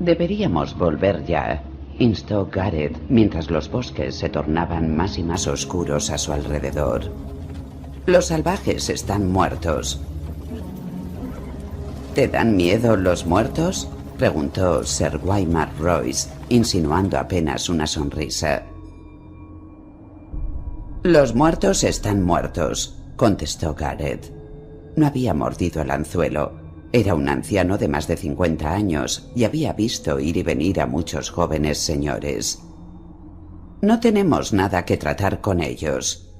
Deberíamos volver ya, instó Gareth mientras los bosques se tornaban más y más oscuros a su alrededor. Los salvajes están muertos. ¿Te dan miedo los muertos?, preguntó Sir Waymar Royce, insinuando apenas una sonrisa. Los muertos están muertos, contestó Gareth. No había mordido el anzuelo. Era un anciano de más de 50 años y había visto ir y venir a muchos jóvenes señores. No tenemos nada que tratar con ellos.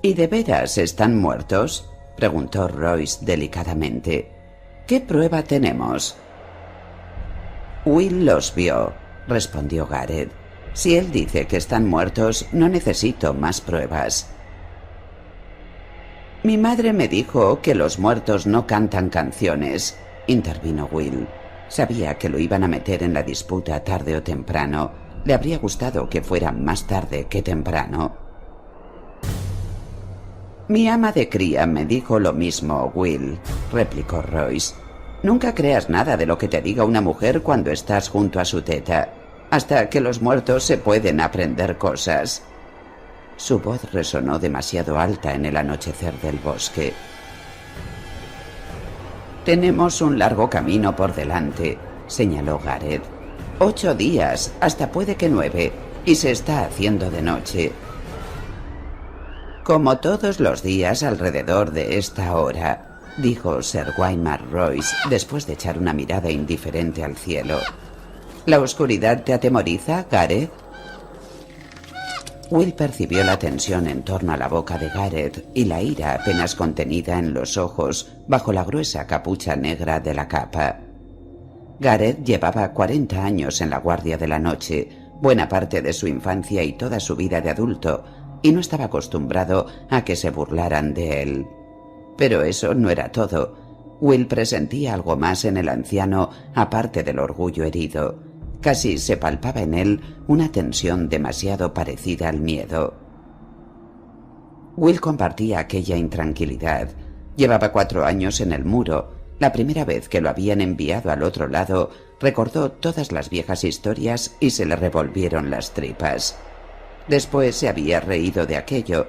¿Y de veras están muertos?, preguntó Royce delicadamente. ¿Qué prueba tenemos? Will los vio, respondió Gareth. Si él dice que están muertos, no necesito más pruebas. Mi madre me dijo que los muertos no cantan canciones, intervino Will. Sabía que lo iban a meter en la disputa tarde o temprano. Le habría gustado que fuera más tarde que temprano. Mi ama de cría me dijo lo mismo, Will, replicó Royce. Nunca creas nada de lo que te diga una mujer cuando estás junto a su teta. Hasta que los muertos se pueden aprender cosas. Su voz resonó demasiado alta en el anochecer del bosque. Tenemos un largo camino por delante, señaló Gareth. 8 días, hasta puede que 9, y se está haciendo de noche. Como todos los días alrededor de esta hora, dijo Sir Waymar Royce después de echar una mirada indiferente al cielo. ¿La oscuridad te atemoriza, Gareth? Will percibió la tensión en torno a la boca de Gareth y la ira apenas contenida en los ojos bajo la gruesa capucha negra de la capa. Gareth llevaba 40 años en la Guardia de la Noche, buena parte de su infancia y toda su vida de adulto, y no estaba acostumbrado a que se burlaran de él. Pero eso no era todo. Will presentía algo más en el anciano aparte del orgullo herido. Casi se palpaba en él una tensión demasiado parecida al miedo. Will compartía aquella intranquilidad. Llevaba 4 años en el muro. La primera vez que lo habían enviado al otro lado, recordó todas las viejas historias y se le revolvieron las tripas. Después se había reído de aquello.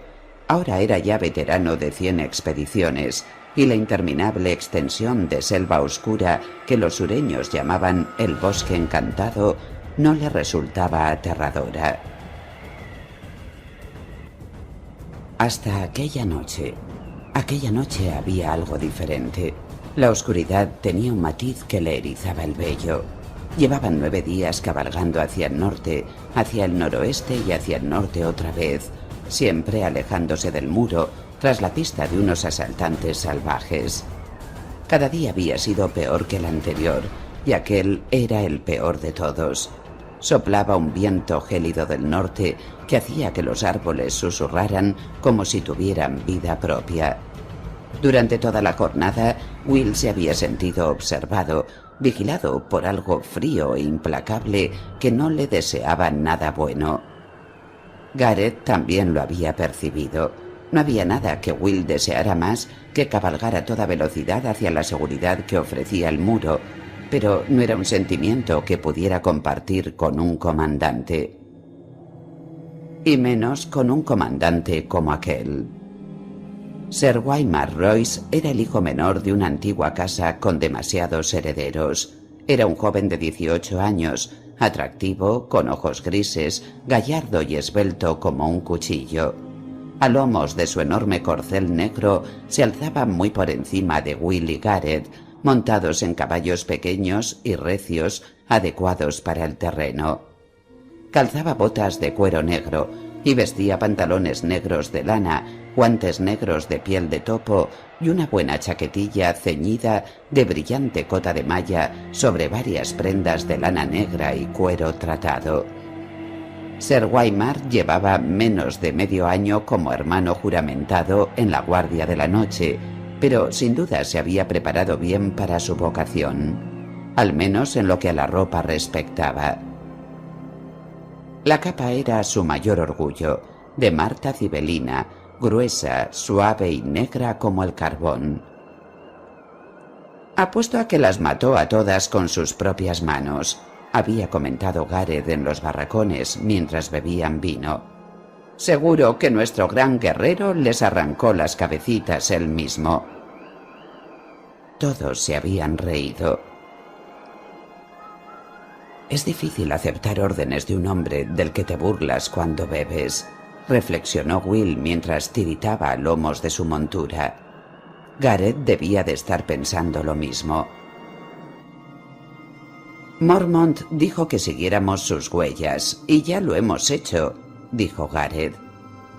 Ahora era ya veterano de 100 expediciones, y la interminable extensión de selva oscura que los sureños llamaban el Bosque Encantado no le resultaba aterradora. Hasta aquella noche. Aquella noche había algo diferente. La oscuridad tenía un matiz que le erizaba el vello. Llevaban 9 días cabalgando hacia el norte, hacia el noroeste y hacia el norte otra vez, siempre alejándose del muro, tras la pista de unos asaltantes salvajes. Cada día había sido peor que el anterior, y aquel era el peor de todos. Soplaba un viento gélido del norte que hacía que los árboles susurraran como si tuvieran vida propia. Durante toda la jornada, Will se había sentido observado, vigilado por algo frío e implacable que no le deseaba nada bueno. Gareth también lo había percibido. No había nada que Will deseara más que cabalgar a toda velocidad hacia la seguridad que ofrecía el muro, pero no era un sentimiento que pudiera compartir con un comandante. Y menos con un comandante como aquel. Sir Waymar Royce era el hijo menor de una antigua casa con demasiados herederos. Era un joven de 18 años, atractivo, con ojos grises, gallardo y esbelto como un cuchillo. A lomos de su enorme corcel negro se alzaba muy por encima de Will y Gareth, montados en caballos pequeños y recios adecuados para el terreno. Calzaba botas de cuero negro y vestía pantalones negros de lana, guantes negros de piel de topo y una buena chaquetilla ceñida de brillante cota de malla sobre varias prendas de lana negra y cuero tratado. Sir Waymar llevaba menos de medio año como hermano juramentado en la Guardia de la Noche, pero sin duda se había preparado bien para su vocación, al menos en lo que a la ropa respectaba. La capa era su mayor orgullo, de marta cibelina, gruesa, suave y negra como el carbón. Apuesto a que las mató a todas con sus propias manos, había comentado Gareth en los barracones mientras bebían vino. Seguro que nuestro gran guerrero les arrancó las cabecitas él mismo. Todos se habían reído. Es difícil aceptar órdenes de un hombre del que te burlas cuando bebes, reflexionó Will mientras tiritaba a lomos de su montura. Gareth debía de estar pensando lo mismo. Mormont dijo que siguiéramos sus huellas, y ya lo hemos hecho, dijo Gareth.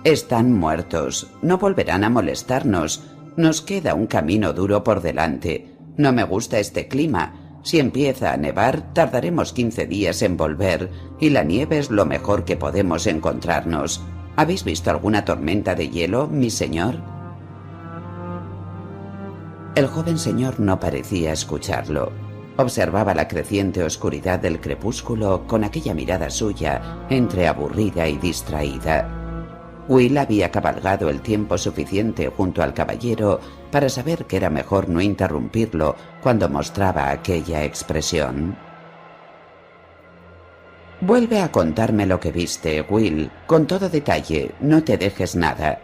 Están muertos, no volverán a molestarnos. Nos queda un camino duro por delante. No me gusta este clima. Si empieza a nevar, tardaremos 15 días en volver, y la nieve es lo mejor que podemos encontrarnos. ¿Habéis visto alguna tormenta de hielo, mi señor? El joven señor no parecía escucharlo. Observaba la creciente oscuridad del crepúsculo con aquella mirada suya, entre aburrida y distraída. Will había cabalgado el tiempo suficiente junto al caballero para saber que era mejor no interrumpirlo cuando mostraba aquella expresión. Vuelve a contarme lo que viste, Will, con todo detalle, no te dejes nada.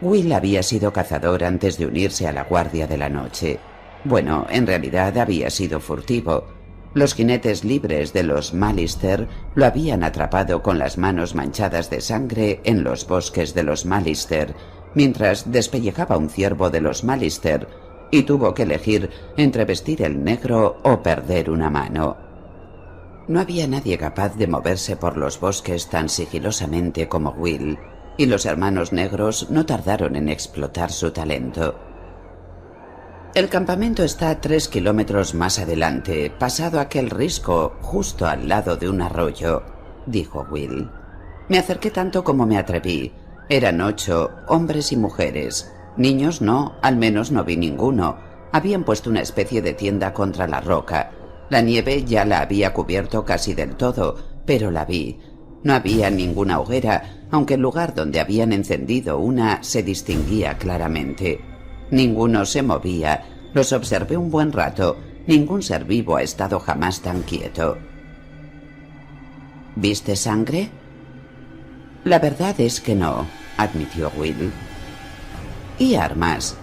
Will había sido cazador antes de unirse a la Guardia de la Noche. Bueno, en realidad había sido furtivo. Los jinetes libres de los Mallister lo habían atrapado con las manos manchadas de sangre en los bosques de los Mallister, mientras despellejaba un ciervo de los Mallister, y tuvo que elegir entre vestir el negro o perder una mano. No había nadie capaz de moverse por los bosques tan sigilosamente como Will, y los hermanos negros no tardaron en explotar su talento. El campamento está 3 kilómetros más adelante, pasado aquel risco, justo al lado de un arroyo, dijo Will. Me acerqué tanto como me atreví. Eran 8, hombres y mujeres. Niños no, al menos no vi ninguno. Habían puesto una especie de tienda contra la roca. La nieve ya la había cubierto casi del todo, pero la vi. No había ninguna hoguera, aunque el lugar donde habían encendido una se distinguía claramente. Ninguno se movía. Los observé un buen rato. Ningún ser vivo ha estado jamás tan quieto. ¿Viste sangre? La verdad es que no, admitió Will. ¿Y armas?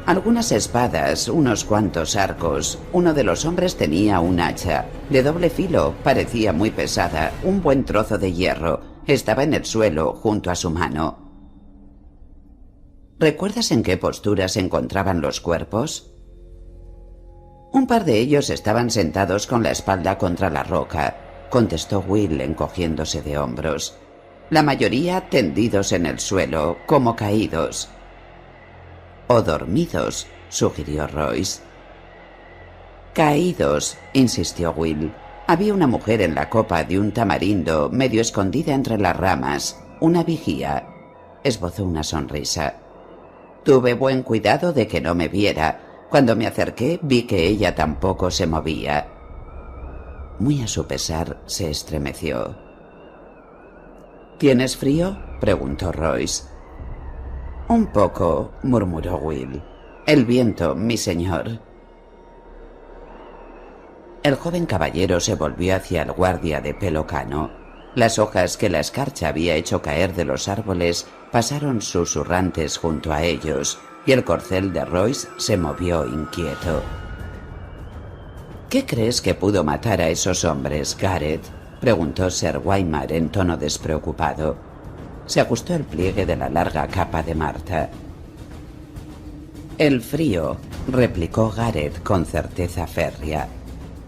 Algunas espadas, unos cuantos arcos. Uno de los hombres tenía un hacha, de doble filo, parecía muy pesada, un buen trozo de hierro. Estaba en el suelo, junto a su mano. ¿Recuerdas en qué postura se encontraban los cuerpos? Un par de ellos estaban sentados con la espalda contra la roca, contestó Will encogiéndose de hombros. La mayoría tendidos en el suelo, como caídos. O dormidos, sugirió Royce. Caídos, insistió Will. Había una mujer en la copa de un tamarindo, medio escondida entre las ramas. Una vigía. Esbozó una sonrisa. Tuve buen cuidado de que no me viera. Cuando me acerqué, vi que ella tampoco se movía. Muy a su pesar, se estremeció. ¿Tienes frío?, preguntó Royce. Un poco, murmuró Will. El viento, mi señor. El joven caballero se volvió hacia el guardia de pelo cano. Las hojas que la escarcha había hecho caer de los árboles pasaron susurrantes junto a ellos, y el corcel de Royce se movió inquieto. ¿Qué crees que pudo matar a esos hombres, Gareth?, preguntó Sir Waymar en tono despreocupado. Se ajustó el pliegue de la larga capa de Marta. El frío, replicó Gareth con certeza férrea.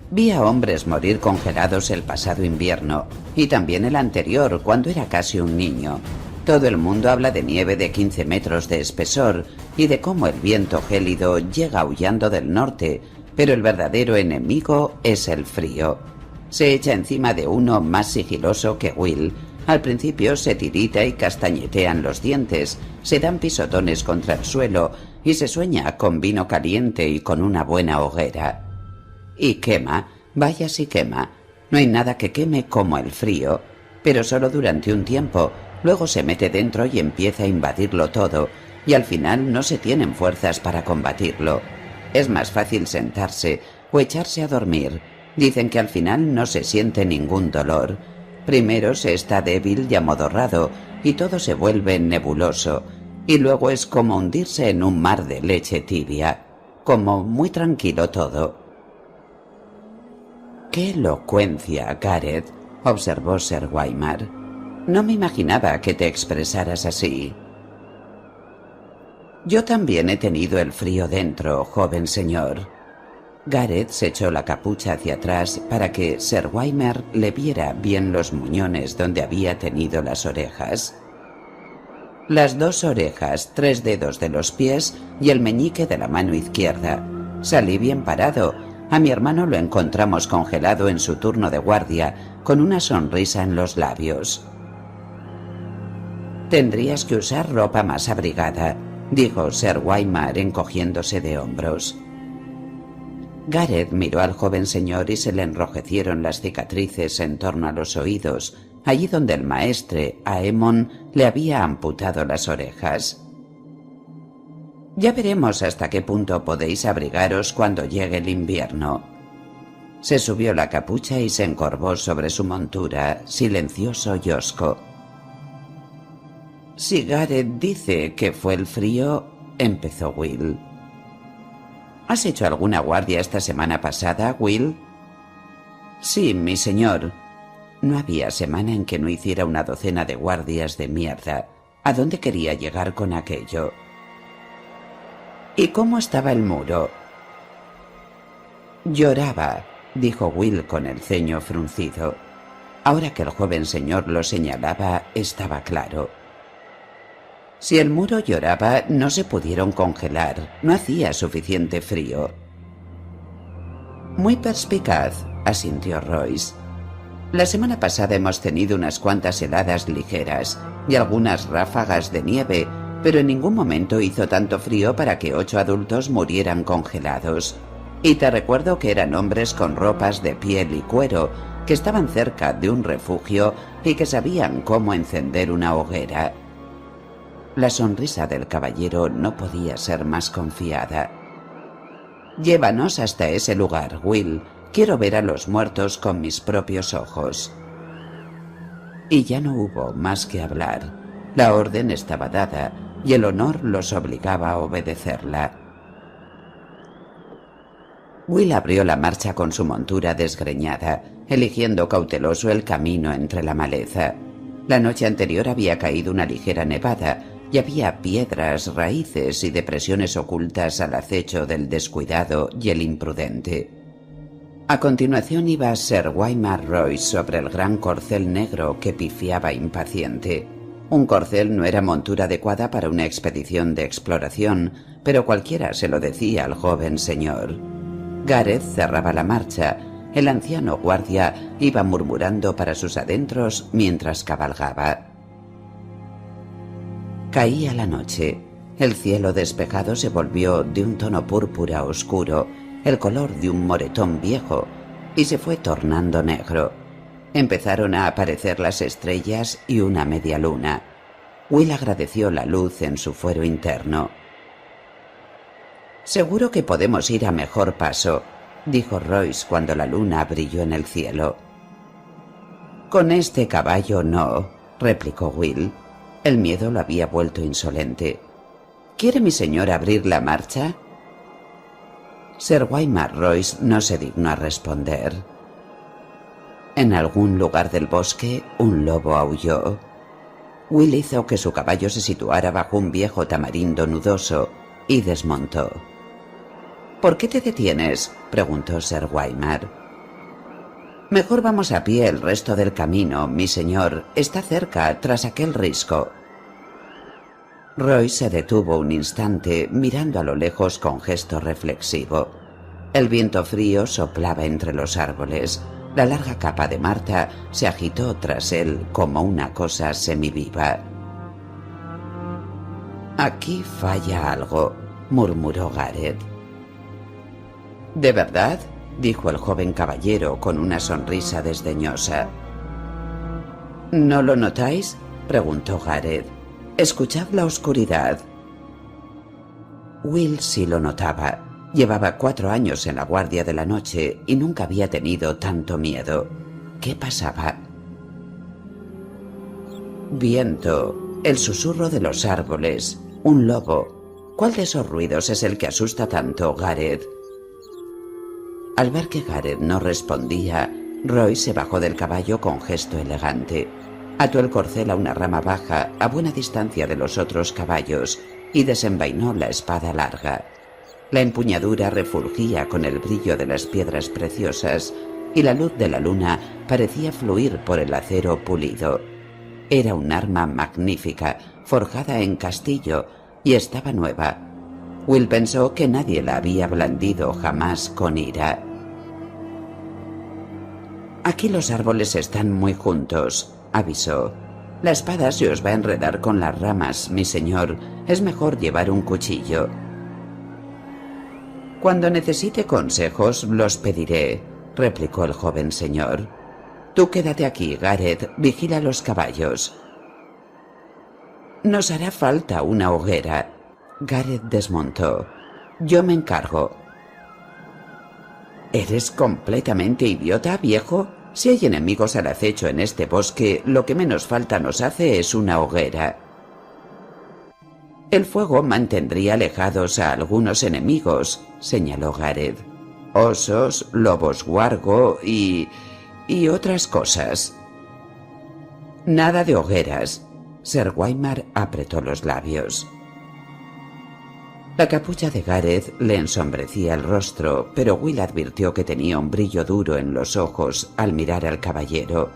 Vi a hombres morir congelados el pasado invierno, y también el anterior, cuando era casi un niño. Todo el mundo habla de nieve de 15 metros de espesor y de cómo el viento gélido llega aullando del norte, pero el verdadero enemigo es el frío. Se echa encima de uno más sigiloso que Will. Al principio se tirita y castañetean los dientes, se dan pisotones contra el suelo y se sueña con vino caliente y con una buena hoguera. Y quema, vaya si quema. No hay nada que queme como el frío, pero solo durante un tiempo. Luego se mete dentro y empieza a invadirlo todo, y al final no se tienen fuerzas para combatirlo. Es más fácil sentarse o echarse a dormir. Dicen que al final no se siente ningún dolor. Primero se está débil y amodorrado y todo se vuelve nebuloso, y luego es como hundirse en un mar de leche tibia, como muy tranquilo todo. «¡Qué elocuencia, Gareth!», observó Sir Waymar. «No me imaginaba que te expresaras así». «Yo también he tenido el frío dentro, joven señor». Gareth se echó la capucha hacia atrás para que Sir Waymar le viera bien los muñones donde había tenido las orejas. Las 2 orejas, 3 dedos de los pies y el meñique de la mano izquierda. Salí bien parado. A mi hermano lo encontramos congelado en su turno de guardia, con una sonrisa en los labios. «Tendrías que usar ropa más abrigada», dijo Sir Waymar encogiéndose de hombros. Gareth miró al joven señor y se le enrojecieron las cicatrices en torno a los oídos, allí donde el maestre, Aemon, le había amputado las orejas. «Ya veremos hasta qué punto podéis abrigaros cuando llegue el invierno». Se subió la capucha y se encorvó sobre su montura, silencioso y hosco. «Si Gareth dice que fue el frío», empezó Will. «¿Has hecho alguna guardia esta semana pasada, Will?» «Sí, mi señor». No había semana en que no hiciera una docena de guardias de mierda. ¿A dónde quería llegar con aquello? «¿Y cómo estaba el muro?» «Lloraba», dijo Will con el ceño fruncido. Ahora que el joven señor lo señalaba, estaba claro. Si el muro lloraba, no se pudieron congelar, no hacía suficiente frío. «Muy perspicaz», asintió Royce. «La semana pasada hemos tenido unas cuantas heladas ligeras y algunas ráfagas de nieve, pero en ningún momento hizo tanto frío para que 8 adultos murieran congelados. Y te recuerdo que eran hombres con ropas de piel y cuero, que estaban cerca de un refugio y que sabían cómo encender una hoguera». La sonrisa del caballero no podía ser más confiada. «Llévanos hasta ese lugar, Will. Quiero ver a los muertos con mis propios ojos». Y ya no hubo más que hablar. La orden estaba dada y el honor los obligaba a obedecerla. Will abrió la marcha con su montura desgreñada, eligiendo cauteloso el camino entre la maleza. La noche anterior había caído una ligera nevada y había piedras, raíces y depresiones ocultas al acecho del descuidado y el imprudente. A continuación iba Sir Waymar Royce sobre el gran corcel negro que pifiaba impaciente. Un corcel no era montura adecuada para una expedición de exploración, pero cualquiera se lo decía al joven señor. Gareth cerraba la marcha. El anciano guardia iba murmurando para sus adentros mientras cabalgaba. Caía la noche. El cielo despejado se volvió de un tono púrpura oscuro, el color de un moretón viejo, y se fue tornando negro. Empezaron a aparecer las estrellas y una media luna. Will agradeció la luz en su fuero interno. «Seguro que podemos ir a mejor paso», dijo Royce cuando la luna brilló en el cielo. «Con este caballo no», replicó Will. El miedo lo había vuelto insolente. «¿Quiere mi señor abrir la marcha?» Sir Waymar Royce no se dignó a responder. En algún lugar del bosque, un lobo aulló. Will hizo que su caballo se situara bajo un viejo tamarindo nudoso y desmontó. «¿Por qué te detienes?», preguntó Sir Waymar. «Mejor vamos a pie el resto del camino, mi señor. Está cerca, tras aquel risco». Royce se detuvo un instante, mirando a lo lejos con gesto reflexivo. El viento frío soplaba entre los árboles. La larga capa de Marta se agitó tras él como una cosa semiviva. «Aquí falla algo», murmuró Gareth. «¿De verdad?», dijo el joven caballero con una sonrisa desdeñosa. «¿No lo notáis?», preguntó Gareth. «Escuchad la oscuridad». Will sí lo notaba. Llevaba 4 años en la guardia de la noche y nunca había tenido tanto miedo. ¿Qué pasaba? Viento, el susurro de los árboles, un lobo. ¿Cuál de esos ruidos es el que asusta tanto, Gareth? Al ver que Gareth no respondía, Roy se bajó del caballo con gesto elegante. Ató el corcel a una rama baja a buena distancia de los otros caballos y desenvainó la espada larga. La empuñadura refulgía con el brillo de las piedras preciosas y la luz de la luna parecía fluir por el acero pulido. Era un arma magnífica, forjada en castillo, y estaba nueva. Will pensó que nadie la había blandido jamás con ira. «Aquí los árboles están muy juntos», avisó. «La espada se os va a enredar con las ramas, mi señor. Es mejor llevar un cuchillo». «Cuando necesite consejos, los pediré», replicó el joven señor. «Tú quédate aquí, Gareth, vigila los caballos». «Nos hará falta una hoguera». Gareth desmontó. «Yo me encargo». «¿Eres completamente idiota, viejo? Si hay enemigos al acecho en este bosque, lo que menos falta nos hace es una hoguera». «El fuego mantendría alejados a algunos enemigos», señaló Gareth. «Osos, lobos guargo y otras cosas». «Nada de hogueras». Sir Waymar apretó los labios. La capucha de Gareth le ensombrecía el rostro, pero Will advirtió que tenía un brillo duro en los ojos al mirar al caballero.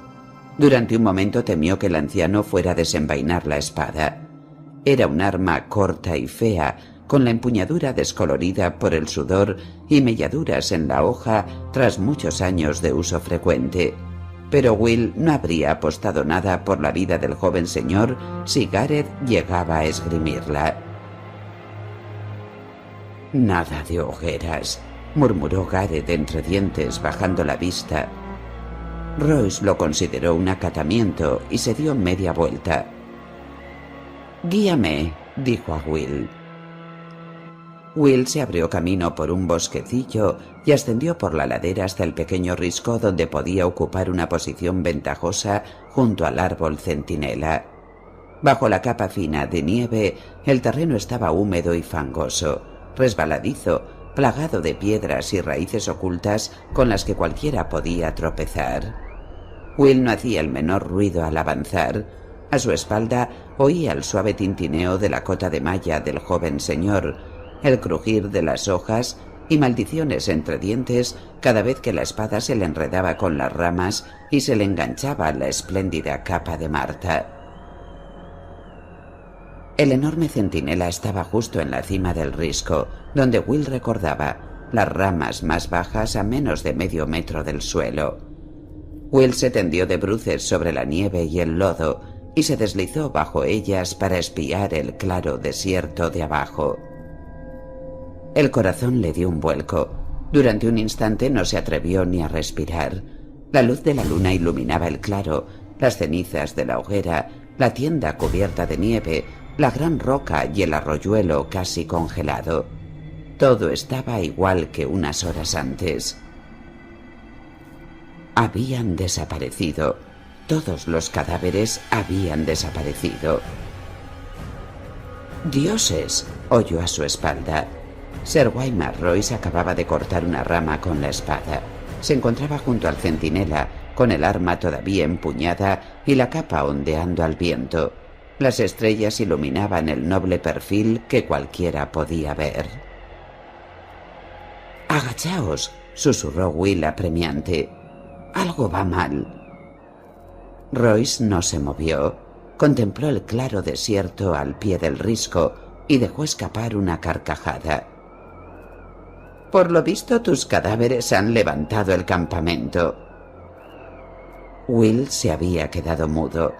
Durante un momento temió que el anciano fuera a desenvainar la espada. Era un arma corta y fea, con la empuñadura descolorida por el sudor y melladuras en la hoja tras muchos años de uso frecuente. Pero Will no habría apostado nada por la vida del joven señor si Gareth llegaba a esgrimirla. «Nada de hogueras», murmuró Gareth entre dientes, bajando la vista. Royce lo consideró un acatamiento y se dio media vuelta. «Guíame», dijo a Will. Will se abrió camino por un bosquecillo y ascendió por la ladera hasta el pequeño risco donde podía ocupar una posición ventajosa junto al árbol centinela. Bajo la capa fina de nieve, el terreno estaba húmedo y fangoso, resbaladizo, plagado de piedras y raíces ocultas con las que cualquiera podía tropezar. Will no hacía el menor ruido al avanzar. A su espalda oía el suave tintineo de la cota de malla del joven señor, el crujir de las hojas y maldiciones entre dientes cada vez que la espada se le enredaba con las ramas y se le enganchaba a la espléndida capa de Marta. El enorme centinela estaba justo en la cima del risco, donde Will recordaba, las ramas más bajas a menos de medio metro del suelo. Will se tendió de bruces sobre la nieve y el lodo y se deslizó bajo ellas para espiar el claro desierto de abajo. El corazón le dio un vuelco. Durante un instante no se atrevió ni a respirar. La luz de la luna iluminaba el claro, las cenizas de la hoguera, la tienda cubierta de nieve, la gran roca y el arroyuelo casi congelado. Todo estaba igual que unas horas antes. Habían desaparecido. Todos los cadáveres habían desaparecido. «¡Dioses!», oyó a su espalda. Sir Waymar Royce acababa de cortar una rama con la espada. Se encontraba junto al centinela, con el arma todavía empuñada y la capa ondeando al viento. Las estrellas iluminaban el noble perfil que cualquiera podía ver. «¡Agachaos!», susurró Will apremiante. «Algo va mal». Royce no se movió. Contempló el claro desierto al pie del risco y dejó escapar una carcajada. «Por lo visto tus cadáveres han levantado el campamento». Will se había quedado mudo.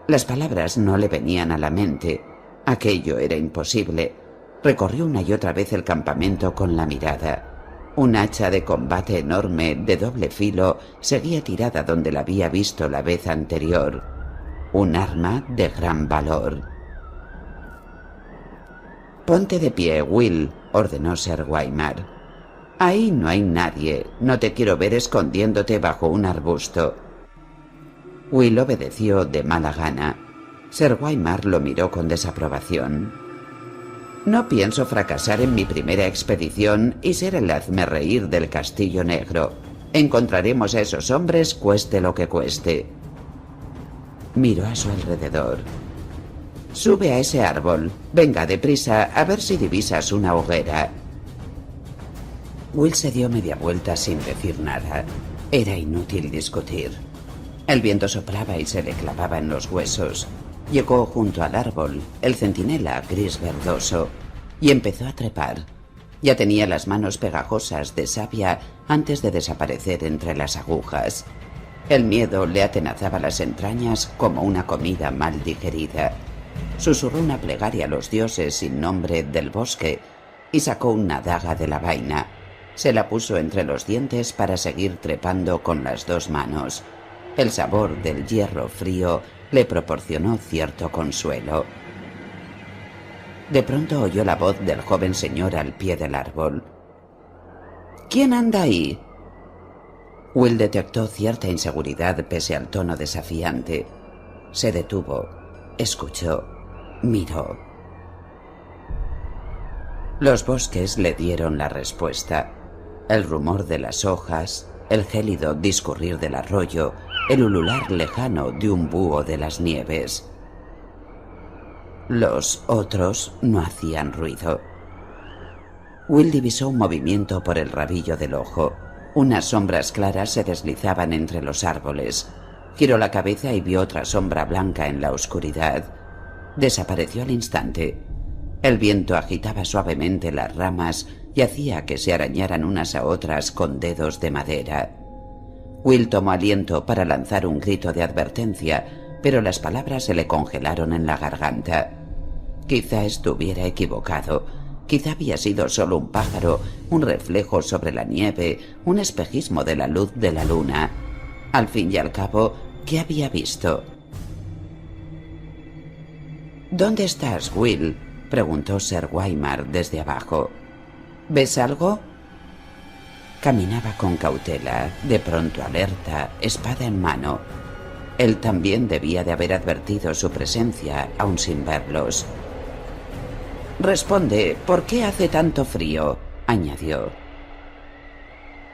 Las palabras no le venían a la mente. Aquello era imposible. Recorrió una y otra vez el campamento con la mirada. Un hacha de combate enorme, de doble filo, seguía tirada donde la había visto la vez anterior. Un arma de gran valor. Ponte de pie, Will, ordenó Sir Waymar. Ahí no hay nadie. No te quiero ver escondiéndote bajo un arbusto. Will obedeció de mala gana. Sir Waymar lo miró con desaprobación. No pienso fracasar en mi primera expedición y ser el hazmerreír del Castillo Negro. Encontraremos a esos hombres cueste lo que cueste. Miró a su alrededor. Sube a ese árbol. Venga, deprisa, a ver si divisas una hoguera. Will se dio media vuelta sin decir nada. Era inútil discutir. El viento soplaba y se le clavaba en los huesos. Llegó junto al árbol, el centinela gris verdoso, y empezó a trepar. Ya tenía las manos pegajosas de savia antes de desaparecer entre las agujas. El miedo le atenazaba las entrañas como una comida mal digerida. Susurró una plegaria a los dioses sin nombre del bosque y sacó una daga de la vaina. Se la puso entre los dientes para seguir trepando con las dos manos. El sabor del hierro frío le proporcionó cierto consuelo. De pronto oyó la voz del joven señor al pie del árbol. ¿Quién anda ahí? Will detectó cierta inseguridad pese al tono desafiante. Se detuvo, escuchó, miró. Los bosques le dieron la respuesta. El rumor de las hojas, el gélido discurrir del arroyo, el ulular lejano de un búho de las nieves. Los otros no hacían ruido. Will divisó un movimiento por el rabillo del ojo. Unas sombras claras se deslizaban entre los árboles. Giró la cabeza y vio otra sombra blanca en la oscuridad. Desapareció al instante. El viento agitaba suavemente las ramas y hacía que se arañaran unas a otras con dedos de madera. Will tomó aliento para lanzar un grito de advertencia, pero las palabras se le congelaron en la garganta. Quizá estuviera equivocado. Quizá había sido solo un pájaro, un reflejo sobre la nieve, un espejismo de la luz de la luna. Al fin y al cabo, ¿qué había visto? ¿Dónde estás, Will?, preguntó Sir Waymar desde abajo. ¿Ves algo? Caminaba con cautela, de pronto alerta, espada en mano. Él también debía de haber advertido su presencia, aun sin verlos. Responde, ¿por qué hace tanto frío?, añadió.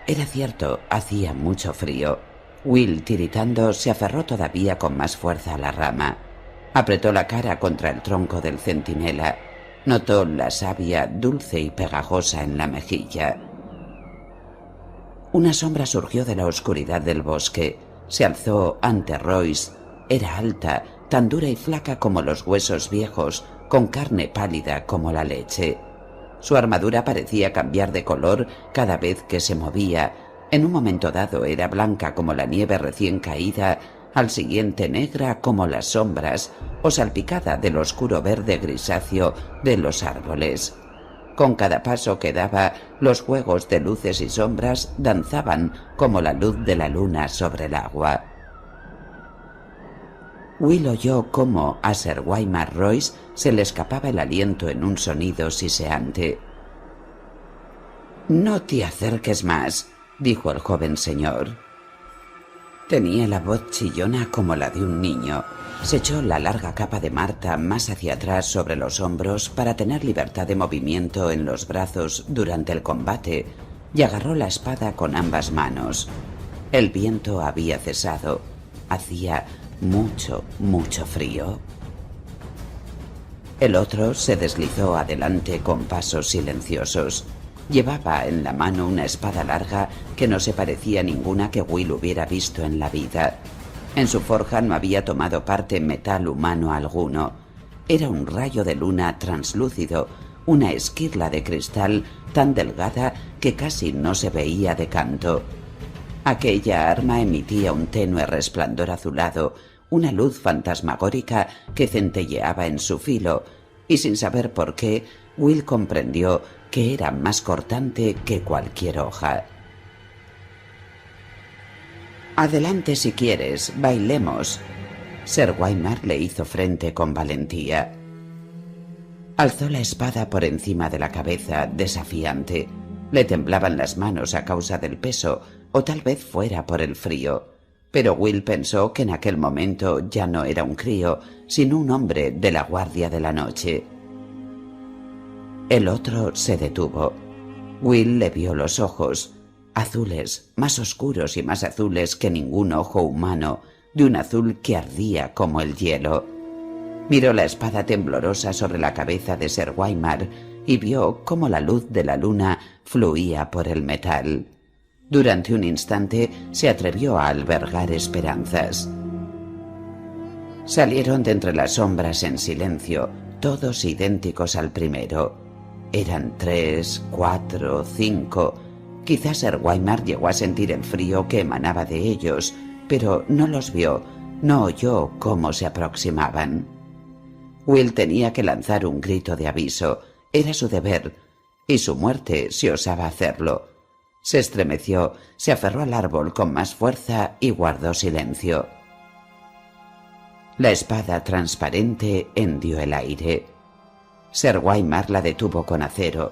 Era cierto, hacía mucho frío. Will, tiritando, se aferró todavía con más fuerza a la rama. Apretó la cara contra el tronco del centinela. Notó la savia dulce y pegajosa en la mejilla. Una sombra surgió de la oscuridad del bosque. Se alzó ante Royce. Era alta, tan dura y flaca como los huesos viejos, con carne pálida como la leche. Su armadura parecía cambiar de color cada vez que se movía. En un momento dado era blanca como la nieve recién caída, al siguiente negra como las sombras, o salpicada del oscuro verde grisáceo de los árboles. Con cada paso que daba, los juegos de luces y sombras danzaban como la luz de la luna sobre el agua. Will oyó cómo a Sir Waymar Royce se le escapaba el aliento en un sonido siseante. «No te acerques más», dijo el joven señor. Tenía la voz chillona como la de un niño. Se echó la larga capa de Marta más hacia atrás sobre los hombros para tener libertad de movimiento en los brazos durante el combate y agarró la espada con ambas manos. El viento había cesado. Hacía mucho, mucho frío. El otro se deslizó adelante con pasos silenciosos. Llevaba en la mano una espada larga que no se parecía a ninguna que Will hubiera visto en la vida. En su forja no había tomado parte metal humano alguno. Era un rayo de luna translúcido, una esquirla de cristal tan delgada que casi no se veía de canto. Aquella arma emitía un tenue resplandor azulado, una luz fantasmagórica que centelleaba en su filo, y sin saber por qué, Will comprendió que era más cortante que cualquier hoja. «Adelante si quieres, bailemos». Sir Waymar le hizo frente con valentía. Alzó la espada por encima de la cabeza, desafiante. Le temblaban las manos a causa del peso, o tal vez fuera por el frío. Pero Will pensó que en aquel momento ya no era un crío, sino un hombre de la guardia de la noche. El otro se detuvo. Will le vio los ojos, azules, más oscuros y más azules que ningún ojo humano, de un azul que ardía como el hielo. Miró la espada temblorosa sobre la cabeza de Sir Waymar y vio cómo la luz de la luna fluía por el metal. Durante un instante se atrevió a albergar esperanzas. Salieron de entre las sombras en silencio, todos idénticos al primero. Eran 3, 4, 5. Quizás Sir Waymar llegó a sentir el frío que emanaba de ellos, pero no los vio, no oyó cómo se aproximaban. Will tenía que lanzar un grito de aviso. Era su deber, y su muerte si osaba hacerlo. Se estremeció, se aferró al árbol con más fuerza y guardó silencio. La espada transparente hendió el aire. Sir Waymar la detuvo con acero.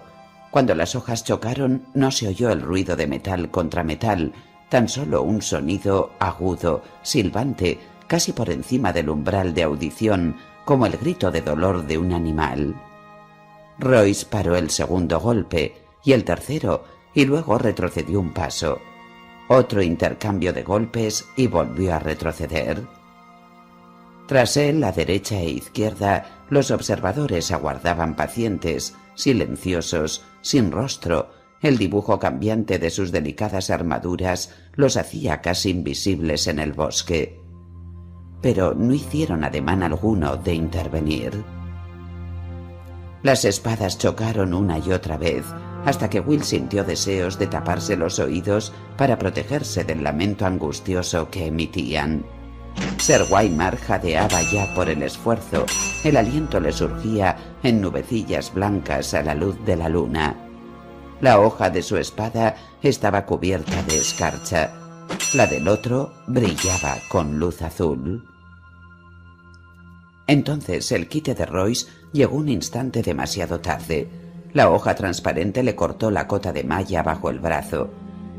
Cuando las hojas chocaron, no se oyó el ruido de metal contra metal, tan solo un sonido agudo, silbante, casi por encima del umbral de audición, como el grito de dolor de un animal. Royce paró el segundo golpe, y el tercero, y luego retrocedió un paso. Otro intercambio de golpes y volvió a retroceder. Tras él, a derecha e izquierda, los observadores aguardaban pacientes, silenciosos, sin rostro. El dibujo cambiante de sus delicadas armaduras los hacía casi invisibles en el bosque. Pero no hicieron ademán alguno de intervenir. Las espadas chocaron una y otra vez, hasta que Will sintió deseos de taparse los oídos para protegerse del lamento angustioso que emitían. Sir Waymar jadeaba ya por el esfuerzo. El aliento le surgía en nubecillas blancas a la luz de la luna. La hoja de su espada estaba cubierta de escarcha. La del otro brillaba con luz azul. Entonces el quite de Royce llegó un instante demasiado tarde. La hoja transparente le cortó la cota de malla bajo el brazo.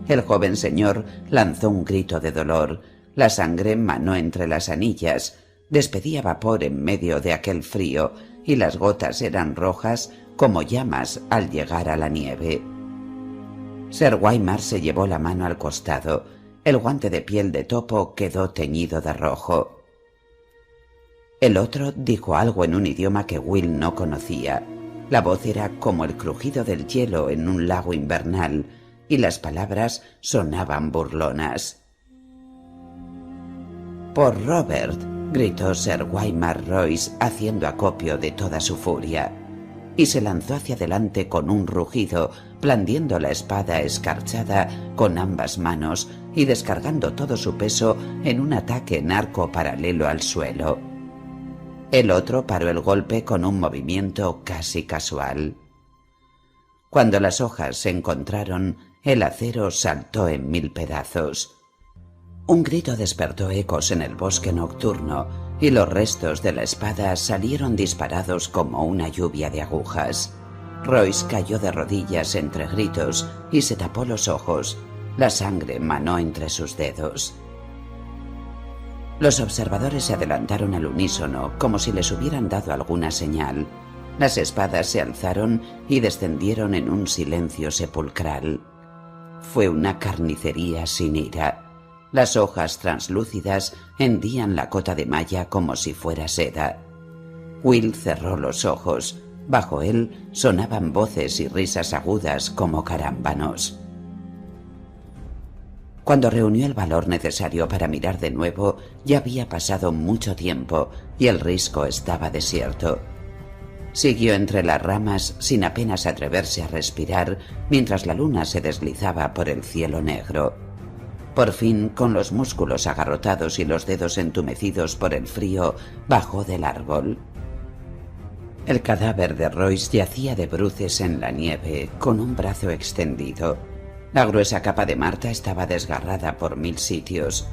El joven señor lanzó un grito de dolor. La sangre manó entre las anillas. Despedía vapor en medio de aquel frío, y las gotas eran rojas como llamas al llegar a la nieve. Sir Waymar se llevó la mano al costado. El guante de piel de topo quedó teñido de rojo. El otro dijo algo en un idioma que Will no conocía. La voz era como el crujido del hielo en un lago invernal, y las palabras sonaban burlonas. «Por Robert», gritó Sir Waymar Royce haciendo acopio de toda su furia, y se lanzó hacia adelante con un rugido, blandiendo la espada escarchada con ambas manos y descargando todo su peso en un ataque en arco paralelo al suelo. El otro paró el golpe con un movimiento casi casual. Cuando las hojas se encontraron, el acero saltó en 1000 pedazos. Un grito despertó ecos en el bosque nocturno, y los restos de la espada salieron disparados como una lluvia de agujas. Royce cayó de rodillas entre gritos y se tapó los ojos. La sangre manó entre sus dedos. Los observadores se adelantaron al unísono, como si les hubieran dado alguna señal. Las espadas se alzaron y descendieron en un silencio sepulcral. Fue una carnicería sin ira. Las hojas translúcidas hendían la cota de malla como si fuera seda. Will cerró los ojos. Bajo él sonaban voces y risas agudas como carámbanos. Cuando reunió el valor necesario para mirar de nuevo, ya había pasado mucho tiempo y el risco estaba desierto. Siguió entre las ramas sin apenas atreverse a respirar mientras la luna se deslizaba por el cielo negro. Por fin, con los músculos agarrotados y los dedos entumecidos por el frío, bajó del árbol. El cadáver de Royce yacía de bruces en la nieve, con un brazo extendido. La gruesa capa de Marta estaba desgarrada por 1000 sitios.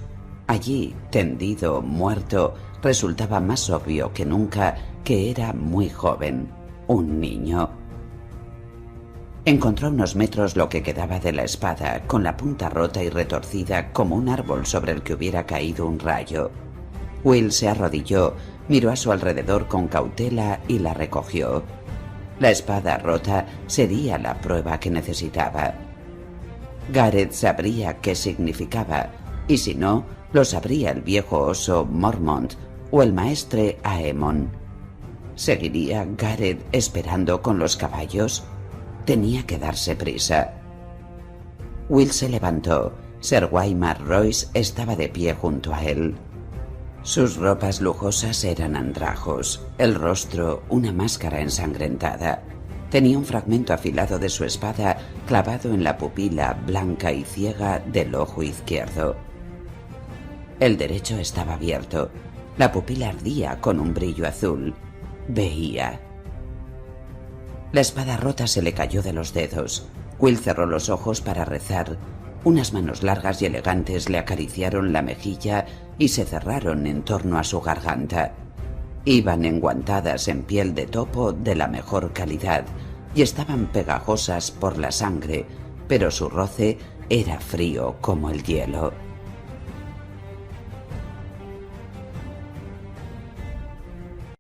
Allí, tendido, muerto, resultaba más obvio que nunca que era muy joven. un niño. Encontró a unos metros lo que quedaba de la espada, con la punta rota y retorcida como un árbol sobre el que hubiera caído un rayo. Will se arrodilló, miró a su alrededor con cautela y la recogió. La espada rota sería la prueba que necesitaba. Gareth sabría qué significaba, y si no, lo sabría el viejo oso Mormont o el maestre Aemon. ¿Seguiría Gareth esperando con los caballos? Tenía que darse prisa. Will se levantó. Sir Waymar Royce estaba de pie junto a él. Sus ropas lujosas eran andrajos, el rostro una máscara ensangrentada. Tenía un fragmento afilado de su espada clavado en la pupila blanca y ciega del ojo izquierdo. El derecho estaba abierto. La pupila ardía con un brillo azul. Veía. La espada rota se le cayó de los dedos. Will cerró los ojos para rezar. Unas manos largas y elegantes le acariciaron la mejilla y se cerraron en torno a su garganta. Iban enguantadas en piel de topo de la mejor calidad y estaban pegajosas por la sangre, pero su roce era frío como el hielo.